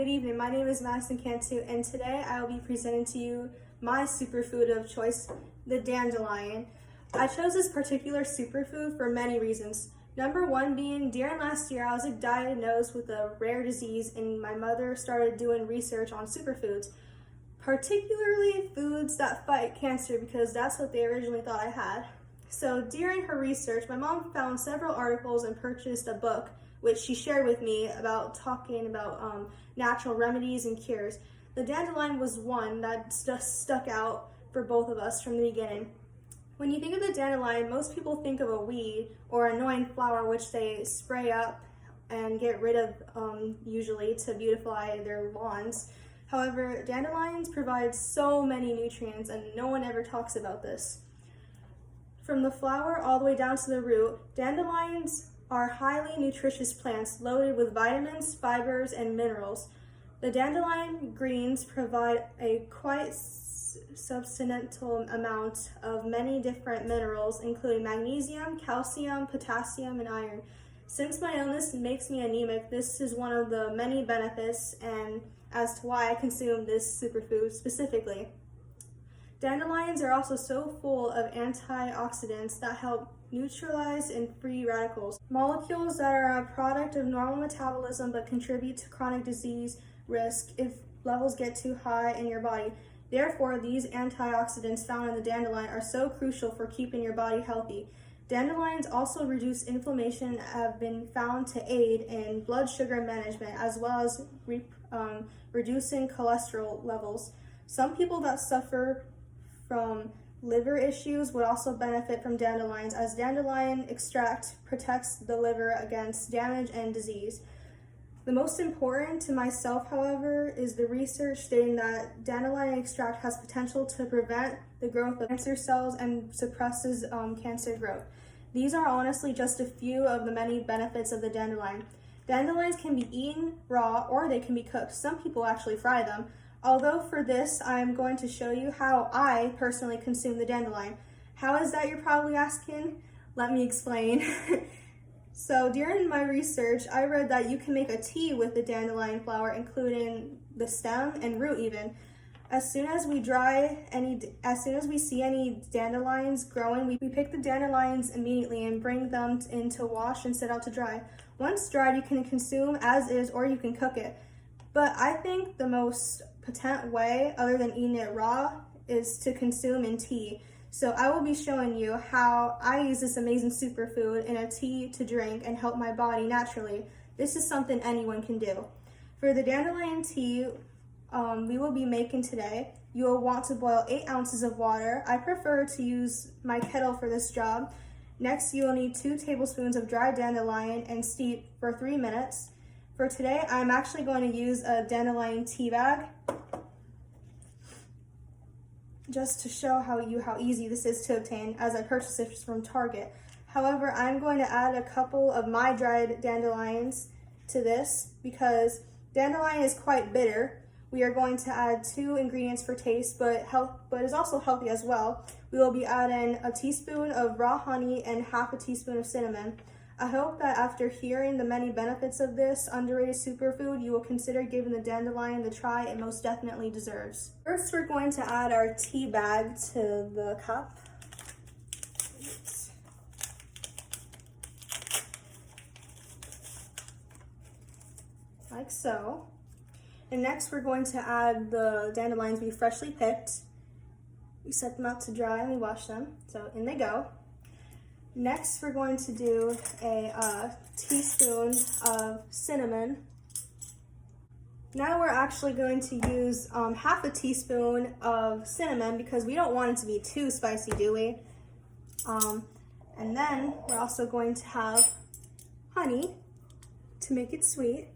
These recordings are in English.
good evening. My name is Madison and today I will be presenting to you my superfood of choice, the dandelion. I chose this particular superfood for many reasons. Number one being, during last year I was diagnosed with a rare disease and my mother started doing research on superfoods, particularly foods that fight cancer because that's what they originally thought I had. So during her research, my mom found several articles and purchased a book which she shared with me about talking about natural remedies and cures. The dandelion was one that just stuck out for both of us from the beginning. When you think of the dandelion, most people think of a weed or annoying flower which they spray up and get rid of usually to beautify their lawns. However, dandelions provide so many nutrients and no one ever talks about this. From the flower all the way down to the root, dandelions are highly nutritious plants loaded with vitamins, fibers, and minerals. The dandelion greens provide a quite substantial amount of many different minerals, including magnesium, calcium, potassium, and iron. Since my illness makes me anemic, this is one of the many benefits and as to why I consume this superfood specifically. Dandelions are also so full of antioxidants that help neutralize and free radicals, molecules that are a product of normal metabolism but contribute to chronic disease risk if levels get too high in your body. Therefore, these antioxidants found in the dandelion are so crucial for keeping your body healthy. Dandelions also reduce inflammation and have been found to aid in blood sugar management as well as reducing cholesterol levels. Some people that suffer from liver issues would also benefit from dandelions, as dandelion extract protects the liver against damage and disease. The most important to myself, however, is the research stating that dandelion extract has potential to prevent the growth of cancer cells and suppresses cancer growth. These are honestly just a few of the many benefits of the dandelion. Dandelions can be eaten raw or they can be cooked. Some people actually fry them. Although for this, I'm going to show you how I personally consume the dandelion. How is that, you're probably asking? Let me explain. So during my research, I read that you can make a tea with the dandelion flower, including the stem and root even. As soon as we see any dandelions growing, we pick the dandelions immediately and bring them in to wash and set out to dry. Once dried, you can consume as is or you can cook it. But I think the most potent way, other than eating it raw, is to consume in tea. So I will be showing you how I use this amazing superfood in a tea to drink and help my body naturally. This is something anyone can do. For the dandelion tea we will be making today, you will want to boil 8 ounces of water. I prefer to use my kettle for this job. Next, you will need 2 tablespoons of dried dandelion and steep for 3 minutes. For today, I'm actually going to use a dandelion tea bag just to show how easy this is to obtain, as I purchased it from Target. However, I'm going to add a couple of my dried dandelions to this because dandelion is quite bitter. We are going to add 2 ingredients for taste, but is also healthy as well. We will be adding a teaspoon of raw honey and half a teaspoon of cinnamon. I hope that after hearing the many benefits of this underrated superfood, you will consider giving the dandelion the try it most definitely deserves. First, we're going to add our tea bag to the cup. Like so. And next, we're going to add the dandelions we freshly picked. We set them out to dry and we wash them, so in they go. Next, we're going to do a teaspoon of cinnamon. Now we're actually going to use half a teaspoon of cinnamon because we don't want it to be too spicy, do we? And then we're also going to have honey to make it sweet.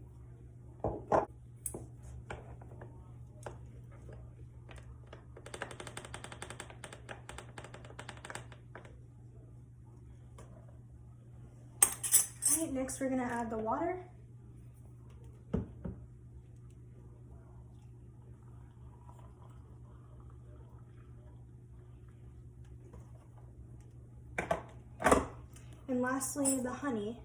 Next, we're going to add the water. And lastly, the honey.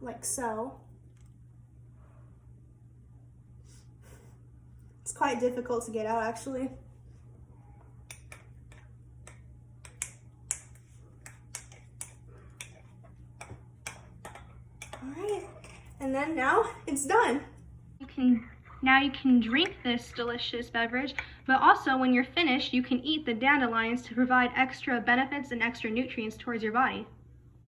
like so. It's quite difficult to get out, actually. All right, and then now it's done. Now you can drink this delicious beverage, but also when you're finished, you can eat the dandelions to provide extra benefits and extra nutrients towards your body.